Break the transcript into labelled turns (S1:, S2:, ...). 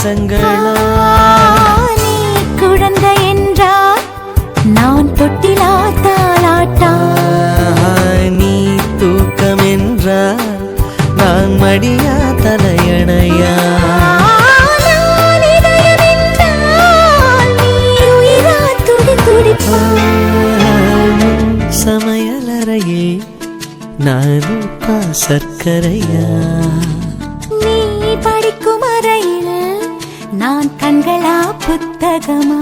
S1: நேரங்களா
S2: நீ குழந்தை என்றால் நான் தொட்டிலா தாலாட்டா
S1: நீ தூக்கம் என்றால் நான் மடியா தலையணையா சமையலறையே நானும் சர்க்கரையா
S2: நீ படிக்கும் அறையில் நான் கண்களா புத்தகமா